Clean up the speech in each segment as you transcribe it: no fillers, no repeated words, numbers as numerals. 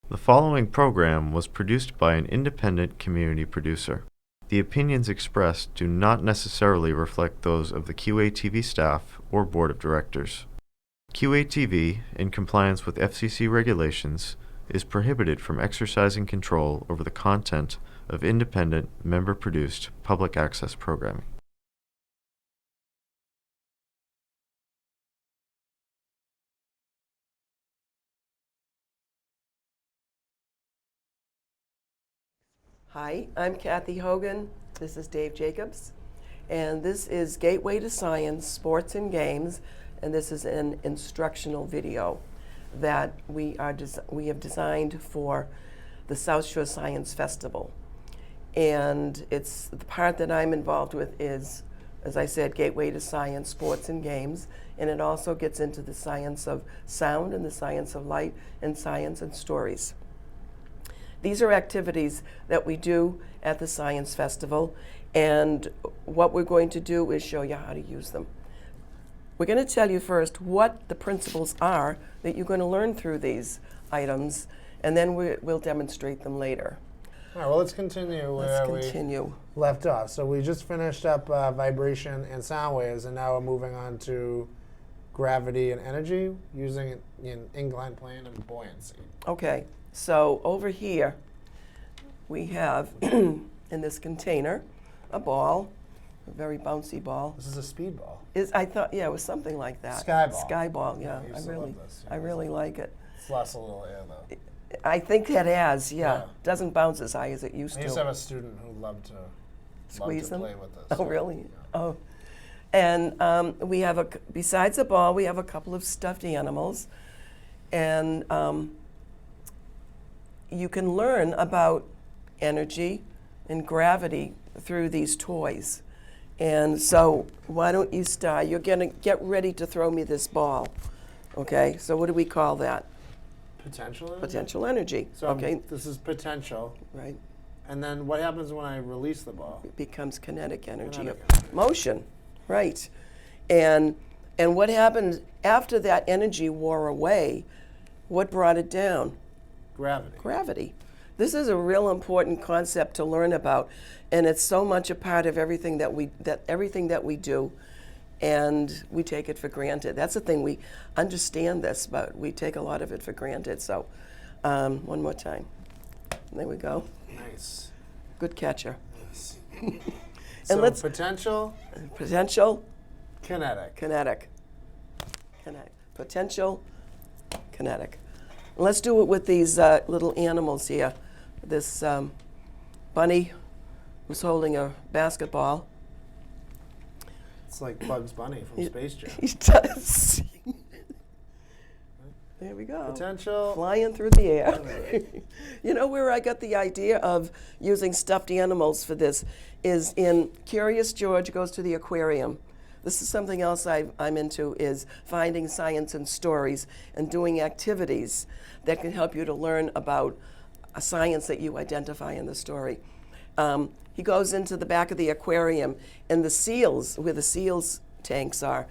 The following program was produced by an independent community producer. The opinions expressed do not necessarily reflect those of the QATV staff or board of directors. QATV, in compliance with FCC regulations, is prohibited from exercising control over the content of independent, member-produced public access programming. Hi, I'm Kathy Hogan. This is Dave Jacobs. And this is Gateway to Science, Sports and Games. And this is an instructional video that we have designed for the South Shore Science Festival. And it's the part that I'm involved with is, as I said, Gateway to Science, Sports and Games. And it also gets into the science of sound and the science of light and science and stories. These are activities that we do at the Science Festival, and what we're going to do is show you how to use them. We're going to tell you first what the principles are that you're going to learn through these items, and then we'll demonstrate them later. All right, well, let's continue where we left off. So we just finished up vibration and sound waves, and now we're moving on to gravity and energy using it in inclined plane and buoyancy. Okay. So over here, we have in this container a ball, a very bouncy ball. This is a speed ball. I thought, yeah, it was something like that. Sky ball. Sky ball, yeah. I really like it. It's lost a little air though. I think it has, yeah. Doesn't bounce as high as it used to. I used to have a student who loved to squeeze them. Play with this. Oh, really? Yeah. Oh, and we have besides the ball, we have a couple of stuffed animals, and you can learn about energy and gravity through these toys. And so why don't you start? You're going to get ready to throw me this ball. Okay, so what do we call that? Potential energy? Potential energy. So okay. This is potential. Right. And then what happens when I release the ball? It becomes kinetic energy. Kinetic energy. Motion. Right. And what happened after that energy wore away? What brought it down? Gravity. Gravity. This is a real important concept to learn about, and it's so much a part of everything that we do, and we take it for granted. That's the thing, we understand this, but we take a lot of it for granted. So, one more time. There we go. Nice. Good catcher. Yes. And So potential. Kinetic. Kinetic. Potential. Kinetic. Let's do it with these little animals here. This bunny was holding a basketball. It's like Bugs Bunny from Space Jam. He does. There we go. Potential. Flying through the air. You know where I got the idea of using stuffed animals for this is in Curious George Goes to the Aquarium. This is something else I'm into, is finding science and stories and doing activities that can help you to learn about a science that you identify in the story. He goes into the back of the aquarium and the seals, where the seals tanks are,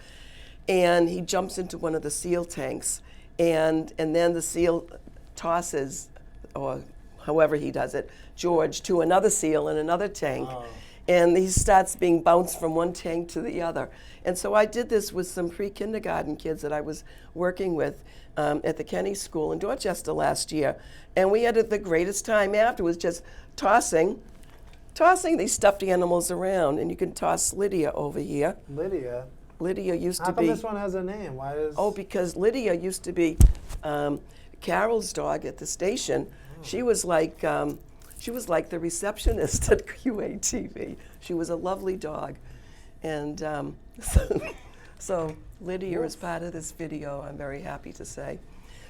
and he jumps into one of the seal tanks, and then the seal tosses, or however he does it, George to another seal in another tank. Oh. And he starts being bounced from one tank to the other. And so I did this with some pre-kindergarten kids that I was working with at the Kenny School in Dorchester last year. And we had the greatest time afterwards, just tossing these stuffed animals around. And you can toss Lydia over here. Lydia? Lydia used How to come be... this one has a name? Why does... Oh, because Lydia used to be Carol's dog at the station. Oh. She was like the receptionist at QATV. She was a lovely dog. And so Lydia is part of this video, I'm very happy to say.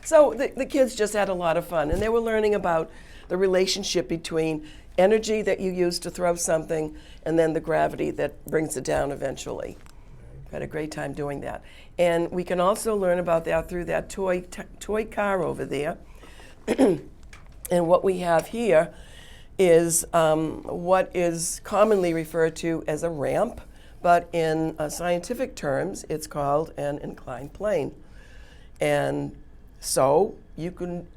So the kids just had a lot of fun, and they were learning about the relationship between energy that you use to throw something and then the gravity that brings it down eventually. Had a great time doing that. And we can also learn about that through that toy car over there. And what we have here is what is commonly referred to as a ramp, but in scientific terms, it's called an inclined plane. And so you can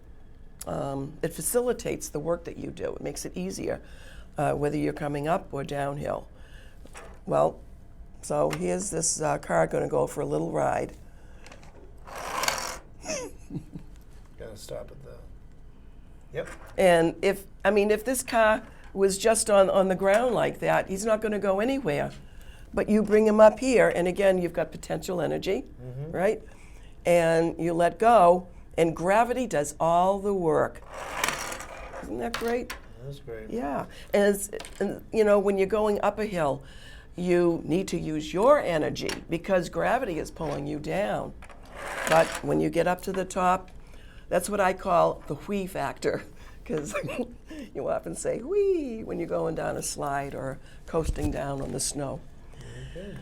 it facilitates the work that you do. It makes it easier, whether you're coming up or downhill. Well, so here's this car going to go for a little ride. Gotta stop at the. Yep. And if this car was just on the ground like that, he's not going to go anywhere. But you bring him up here, and again, you've got potential energy, right? And you let go, and gravity does all the work. Isn't that great? That's great. Yeah. And when you're going up a hill, you need to use your energy because gravity is pulling you down. But when you get up to the top, that's what I call the whee factor, because you often say whee when you're going down a slide or coasting down on the snow. Okay.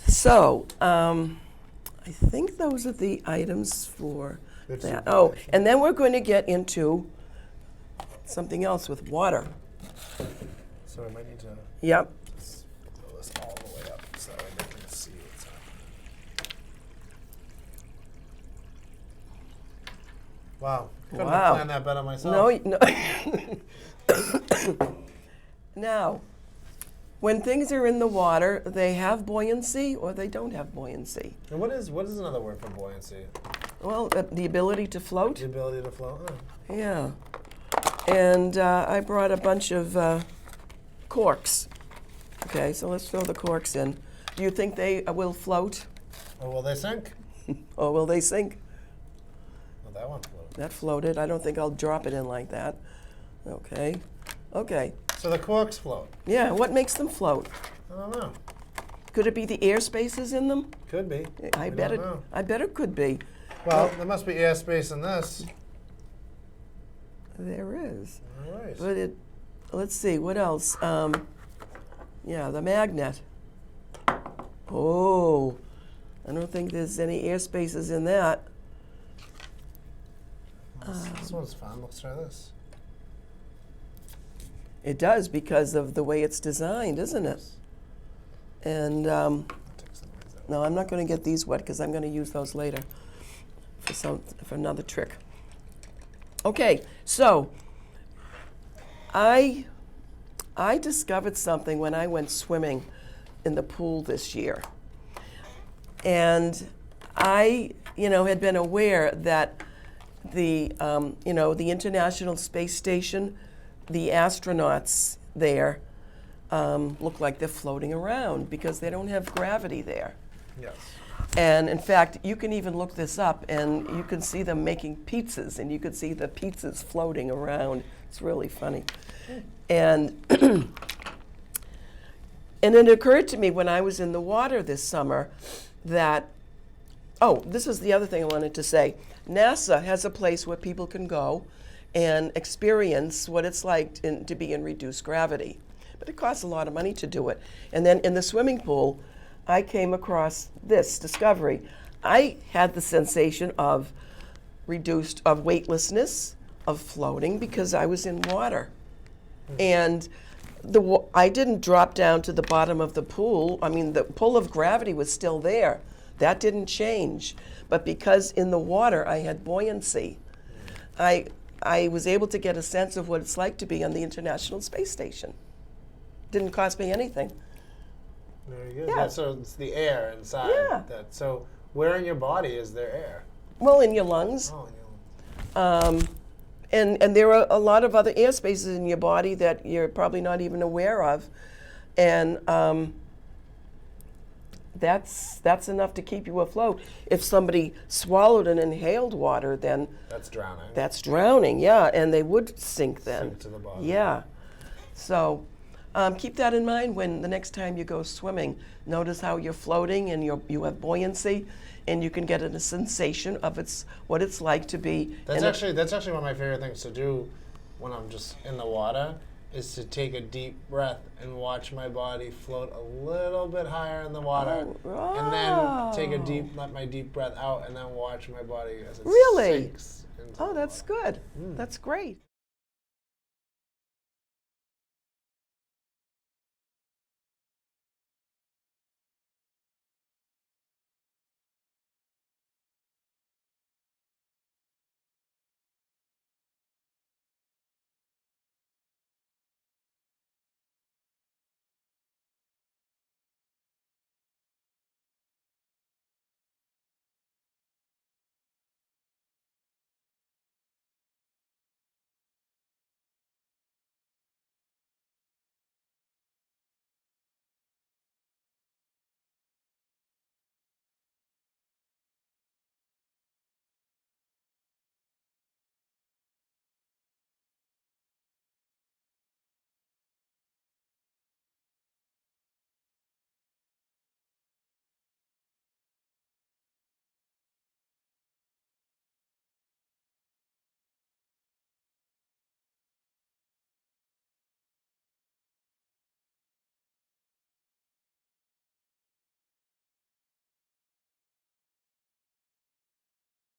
So I think those are the items for that. Oh, and then we're going to get into something else with water. So I might need to Yep. throw this all the way up so I can see what's happening. Wow. Couldn't have planned that better myself. No. Now, when things are in the water, they have buoyancy or they don't have buoyancy. And what is another word for buoyancy? Well, the ability to float. The ability to float. Oh. Yeah. And I brought a bunch of corks. Okay, so let's throw the corks in. Do you think they will float? Or will they sink? Or will they sink? Well, that one floated. That floated. I don't think I'll drop it in like that. Okay. Okay. So the corks float? Yeah, what makes them float? I don't know. Could it be the air spaces in them? Could be. I bet it could be. Well, there must be airspace in this. There is. All right. But let's see, what else? Yeah, the magnet. Oh, I don't think there's any air spaces in that. This one's fun. Let's try this. It does because of the way it's designed, isn't it? And no, I'm not going to get these wet because I'm going to use those later for another trick. Okay, so I discovered something when I went swimming in the pool this year. And I, had been aware that the International Space Station, the astronauts there look like they're floating around because they don't have gravity there. Yes. And in fact, you can even look this up and you can see them making pizzas and you can see the pizzas floating around. It's really funny. And and it occurred to me when I was in the water this summer that, this is the other thing I wanted to say. NASA has a place where people can go and experience what it's like to be in reduced gravity. But it costs a lot of money to do it. And then in the swimming pool, I came across this discovery. I had the sensation of weightlessness, of floating, because I was in water. And I didn't drop down to the bottom of the pool. I mean, the pull of gravity was still there. That didn't change. But because in the water I had buoyancy, I was able to get a sense of what it's like to be on the International Space Station. Didn't cost me anything. Very good. Yeah. So it's the air inside. Yeah. So where in your body is there air? Well, in your lungs. Oh, in your lungs. And there are a lot of other air spaces in your body that you're probably not even aware of. And that's enough to keep you afloat. If somebody swallowed and inhaled water, then That's drowning. that's drowning, yeah, and they would sink then. Sink to the bottom. Yeah. So keep that in mind when the next time you go swimming. Notice how you're floating and you have buoyancy, and you can get a sensation of what it's like to be. That's actually one of my favorite things to do when I'm just in the water, is to take a deep breath and watch my body float a little bit higher in the water, and then let my deep breath out, and then watch my body as it Really? sinks into the Oh, that's water. good. That's great.